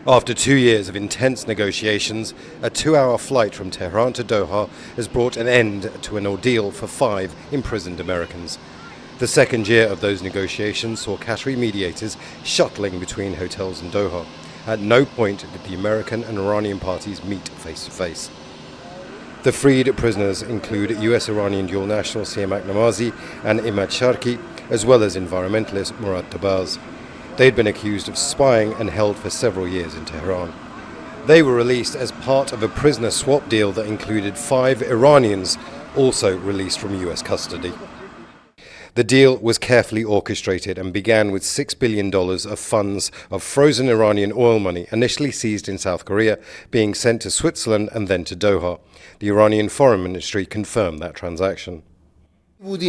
After 2 years of intense negotiations, a 2-hour flight from Tehran to Doha has brought an end to an ordeal for 5 imprisoned Americans. The second year of those negotiations saw Qatari mediators shuttling between hotels in Doha. At no point did the American and Iranian parties meet face to face. The freed prisoners include US-Iranian dual national Siamak Namazi and Imad Sharki, as well as environmentalist Murad Tabaz. They had been accused of spying and held for several years in Tehran. They were released as part of a prisoner swap deal that included 5 Iranians also released from US custody. The deal was carefully orchestrated and began with $6 billion of funds of frozen Iranian oil money initially seized in South Korea being sent to Switzerland and then to Doha. The Iranian Foreign Ministry confirmed that transaction. In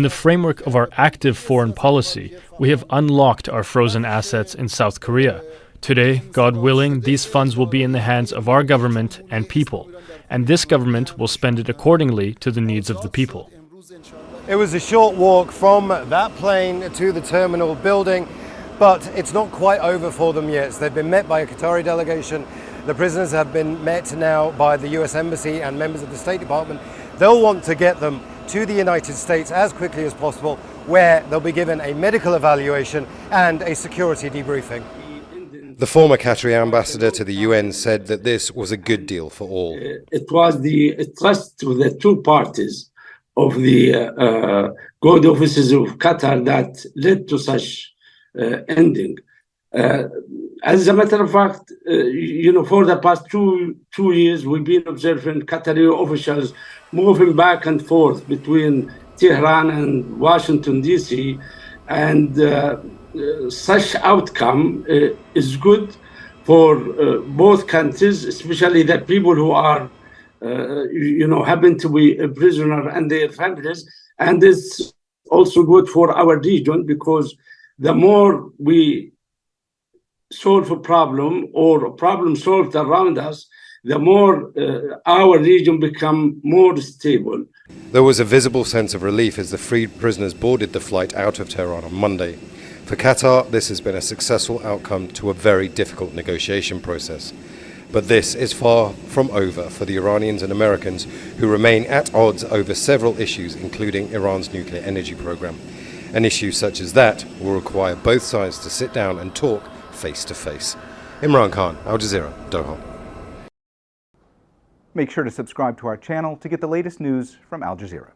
the framework of our active foreign policy, we have unlocked our frozen assets in South Korea. Today, God willing, these funds will be in the hands of our government and people, and this government will spend it accordingly to the needs of the people. It was a short walk from that plane to the terminal building, but it's not quite over for them yet. So they've been met by a Qatari delegation. The prisoners have been met now by the US Embassy and members of the State Department. They'll want to get them to the United States as quickly as possible, where they'll be given a medical evaluation and a security debriefing. The former Qatari ambassador to the UN said that this was a good deal for all. It was the trust to the two parties of the good offices of Qatar that led to such ending. As a matter of fact, for the past two years, we've been observing Qatari officials moving back and forth between Tehran and Washington, D.C., and such outcome is good for both countries, especially the people who are, happen to be a prisoner and their families. And it's also good for our region, because the more we solve a problem or a problem solved around us, the more our region become more stable. There was a visible sense of relief as the freed prisoners boarded the flight out of Tehran on Monday. For Qatar, this has been a successful outcome to a very difficult negotiation process. But this is far from over for the Iranians and Americans who remain at odds over several issues, including Iran's nuclear energy program. An issue such as that will require both sides to sit down and talk face to face. Imran Khan, Aljazeera, Doha. Make sure to subscribe to our channel to get the latest news from Al Jazeera.